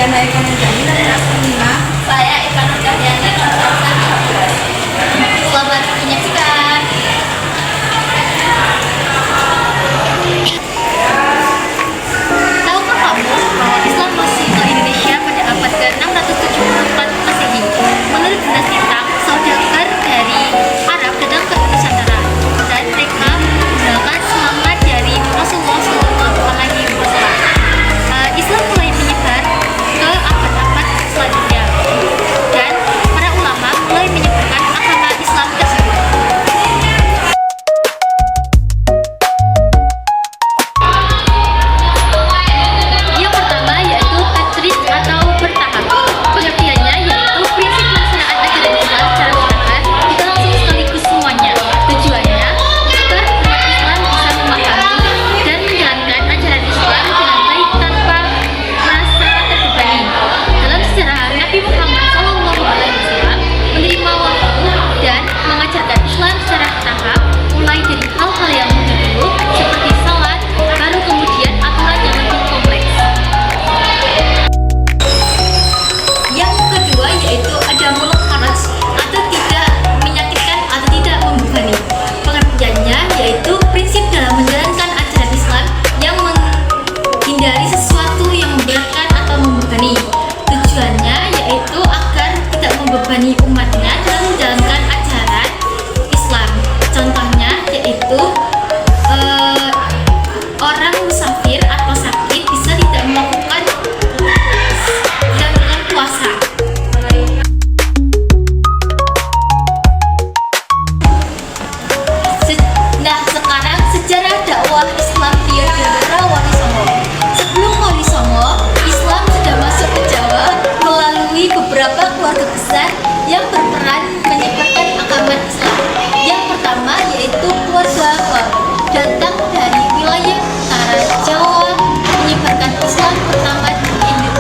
Diana Eka Nurjani dari kelas 5. Saya Eka Nurjani kelas 12. Selamat menyaksikan. Tahukah kamu bahwa Islam masuk ke Indonesia pada abad ke-674 Masehi? Menurut dinasti Tang, saudagar dari Arab datang ke Nusantara dan mereka menggunakan semangat dari Rasulullah SAW. Islam mulai menyebar ke abad-abad selanjutnya dan para ulama mulai menyebarkan agama Islam tersebut. Yang pertama yaitu tadris atau bertahap. Pengertiannya yaitu prinsip pelaksanaan ajaran Islam secara bertahap berlangsung sekaligus semuanya. Tujuannya agar umat Islam bisa memahami dan menjalankan ajaran Islam dengan baik tanpa merasa terbebani. Dalam sejarah, Nabi Muhammad SAW menerima wahyu dan mengajarkan Islam secara bertahap, mulai dari hal-hal yang mudah dulu seperti salat, baru kemudian aturan yang lebih kompleks. Yang kedua yaitu adamul haraj atau tidak menyakitkan atau tidak membebani. Pengertiannya yaitu prinsip dalam menjalankan ajaran Islam yang menghindari sesuatu yang memberatkan atau membebani. Tujuannya yaitu agar tidak membebani umatnya dalam menjalankan ajaran Islam. Contohnya yaitu orang musafir atau sakit bisa tidak melakukan puasa. Nah, sekarang sejarah dakwah Islam di negara Wali Songo. Sebelum Wali Songo, Islam sudah masuk ke Jawa melalui beberapa keluarga besar yang berperan menyebarkan agama Islam. Yang pertama yaitu keluarga Wali, datang dari wilayah utara Jawa, menyebarkan Islam pertama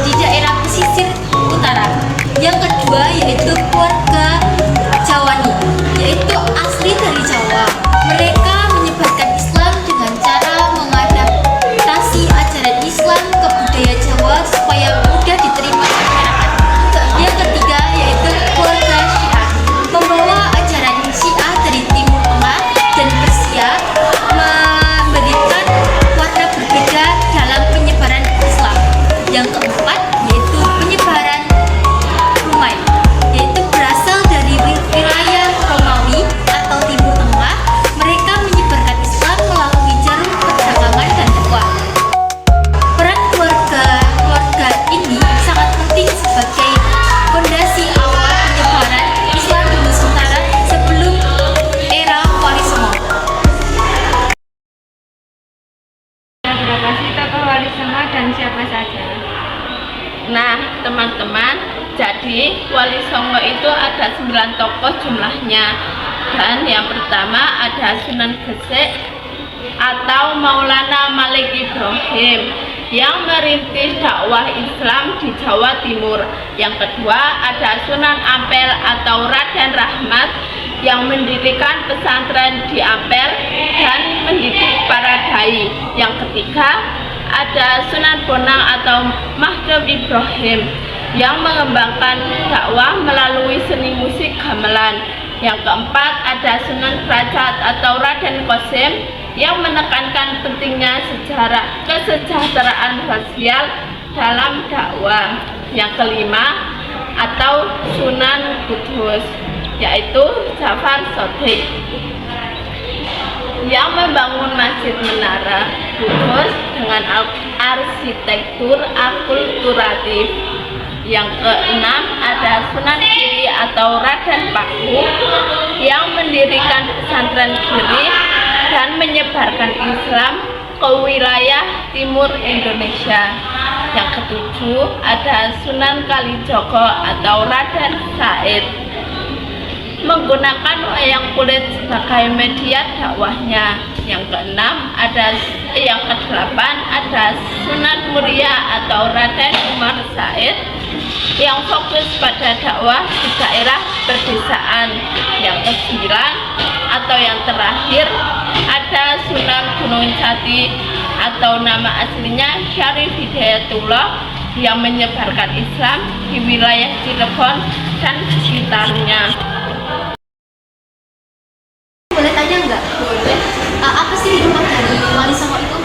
di daerah pesisir utara. Yang kedua yaitu keluarga Jawani, yaitu asli dari Jawa. Mereka menyebarkan Islam dengan cara mengadaptasi ajaran Islam ke budaya Jawa supaya mudah diterima masyarakat. Yang ketiga yaitu keluarga Syiah, membawa ajaran Syiah dari Timur Tengah dan Persia, memberikan warna berbeda dalam penyebaran Islam. Yang keempat yaitu penyebaran Rumai, yaitu berasal dari wilayah Romawi atau Timur Tengah. Mereka menyebarkan Islam melalui jalur perdagangan dan dakwah. Peran keluarga ini sangat penting sebagai fondasi awal penyebaran Islam di Nusantara sebelum era Wali Songo. Berapa sih tokoh Wali Songo dan siapa saja? Nah, teman-teman, jadi Wali Songo itu ada 9 tokoh jumlahnya. Dan yang pertama ada Sunan Gresik atau Maulana Malik Ibrahim yang merintis dakwah Islam di Jawa Timur. Yang kedua ada Sunan Ampel atau Raden Rahmat yang mendirikan pesantren di Ampel dan mendidik para dai. Yang ketiga ada Sunan Bonang atau Mahdum Ibrahim yang mengembangkan dakwah melalui seni musik gamelan. Yang keempat ada Sunan Derajat atau Raden Qasim yang menekankan pentingnya kesejahteraan sosial dalam dakwah. Yang kelima atau Sunan Kudus yaitu Jafar Shodiq yang membangun Masjid Menara Kudus dengan arsitektur akulturatif. Yang keenam ada Sunan Giri atau Raden Paku yang mendirikan pesantren Giri dan menyebarkan Islam ke wilayah timur Indonesia. Yang ketujuh ada Sunan Kalijogo atau Raden Said menggunakan wayang kulit sebagai media dakwahnya. Yang kedelapan ada Sunan Muria atau Raden Umar Said yang fokus pada dakwah di daerah perdesaan. Yang kesembilan atau yang terakhir ada Sunan Gunung Jati atau nama aslinya Syarif Hidayatullah yang menyebarkan Islam di wilayah Cirebon dan sekitarnya. Boleh tanya nggak? Boleh. Apa sih hikmah dari Wali Songo itu?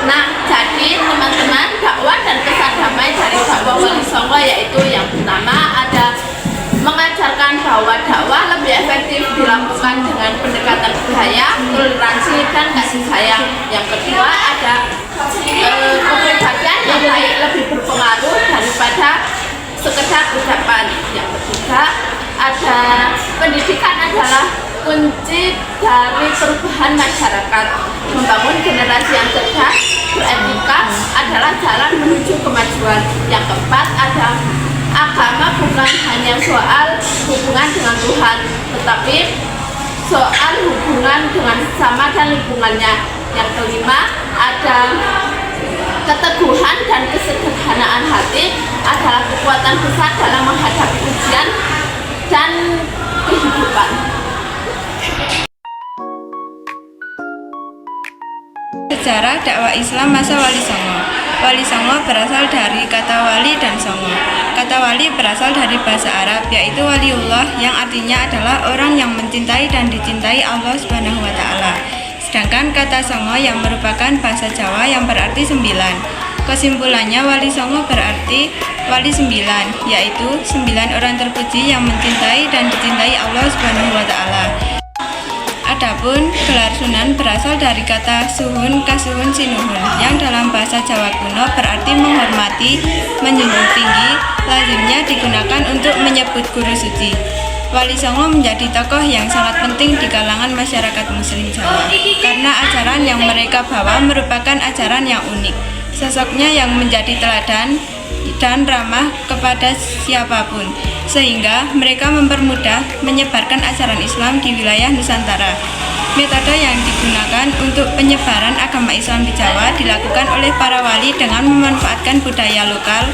Nah, jadi teman-teman, dakwah dan pesan damai dari dakwah Wali Songo yaitu yang pertama ada mengajarkan bahwa dakwah lebih efektif dilakukan dengan pendekatan budaya, toleransi, dan kasih sayang. Yang kedua ada kepribadian yang baik lebih berpengaruh daripada sekedar ucapan. Yang ketiga ada pendidikan adalah kunci dari perubahan masyarakat. Membangun generasi yang cerdas, beretika adalah jalan menuju kemajuan. Yang keempat ada agama bukan hanya soal hubungan dengan Tuhan, tetapi soal hubungan dengan sesama dan lingkungannya. Yang kelima ada keteguhan dan kesederhanaan hati adalah kekuatan besar dalam menghadapi ujian dan kehidupan. Sejarah dakwah Islam masa Wali Songo. Wali Songo berasal dari kata wali dan songo. Kata wali berasal dari bahasa Arab, yaitu waliullah, yang artinya adalah orang yang mencintai dan dicintai Allah Subhanahu wa Ta'ala. Sedangkan kata songo yang merupakan bahasa Jawa yang berarti 9. Kesimpulannya, Wali Songo berarti wali 9, yaitu 9 orang terpuji yang mencintai dan dicintai Allah Subhanahu wa Ta'ala. Adapun gelar Sunan berasal dari kata suhun kasuhun sinuhun, yang dalam bahasa Jawa kuno berarti menghormati, menjunjung tinggi, lazimnya digunakan untuk menyebut guru suci. Wali Songo menjadi tokoh yang sangat penting di kalangan masyarakat Muslim Jawa, karena ajaran yang mereka bawa merupakan ajaran yang unik. Sosoknya yang menjadi teladan dan ramah kepada siapapun, sehingga mereka mempermudah menyebarkan ajaran Islam di wilayah Nusantara. Metode yang digunakan untuk penyebaran agama Islam di Jawa dilakukan oleh para wali dengan memanfaatkan budaya lokal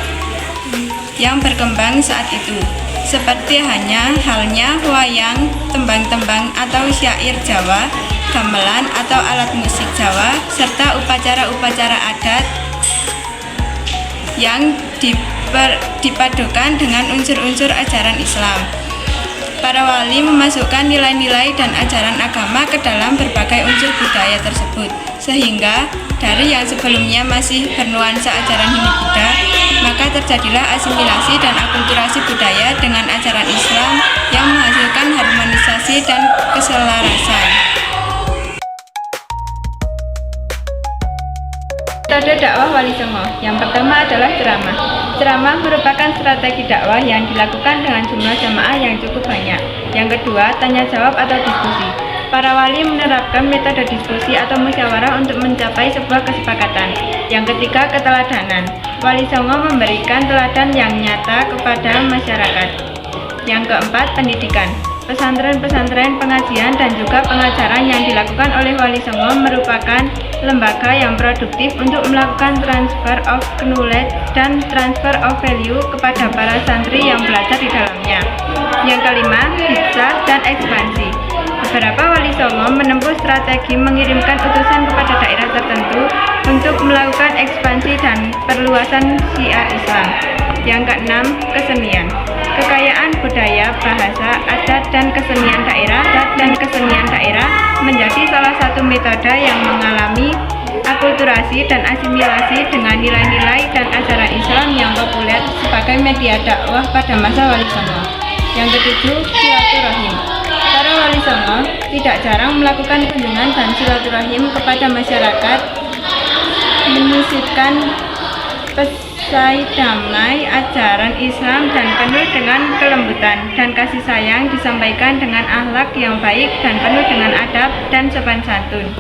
yang berkembang saat itu, seperti halnya wayang, tembang-tembang atau syair Jawa, gamelan atau alat musik Jawa, serta upacara-upacara adat yang dipadukan dengan unsur-unsur ajaran Islam. Para wali memasukkan nilai-nilai dan ajaran agama ke dalam berbagai unsur budaya tersebut, sehingga dari yang sebelumnya masih bernuansa ajaran Hindu-Buddha, maka terjadilah asimilasi dan akulturasi budaya dengan ajaran Islam yang menghasilkan harmonisasi dan keselarasan. Metode dakwah Wali Songo. Yang pertama adalah ceramah. Ceramah merupakan strategi dakwah yang dilakukan dengan jumlah jamaah yang cukup banyak. Yang kedua, tanya jawab atau diskusi. Para wali menerapkan metode diskusi atau musyawarah untuk mencapai sebuah kesepakatan. Yang ketiga, keteladanan. Wali Songo memberikan teladan yang nyata kepada masyarakat. Yang keempat, pendidikan. Pesantren-pesantren, pengajian, dan juga pengajaran yang dilakukan oleh Wali Songo merupakan lembaga yang produktif untuk melakukan transfer of knowledge dan transfer of value kepada para santri yang belajar di dalamnya. Yang kelima, hijrah dan ekspansi. Beberapa Wali Songo menempuh strategi mengirimkan utusan kepada daerah tertentu untuk melakukan ekspansi dan perluasan syiar Islam. Yang keenam, kesenian. Kekayaan budaya, bahasa, adat, dan kesenian daerah menjadi salah satu metode yang mengalami akulturasi dan asimilasi dengan nilai-nilai dan ajaran Islam yang populer sebagai media dakwah pada masa Wali Songo. Yang ketujuh, silaturahim. Para Wali Songo tidak jarang melakukan kunjungan dan silaturahim kepada masyarakat, menyisipkan pesan damai ajaran Islam dan penuh dengan kelembutan dan kasih sayang, disampaikan dengan akhlak yang baik dan penuh dengan adab dan sopan santun.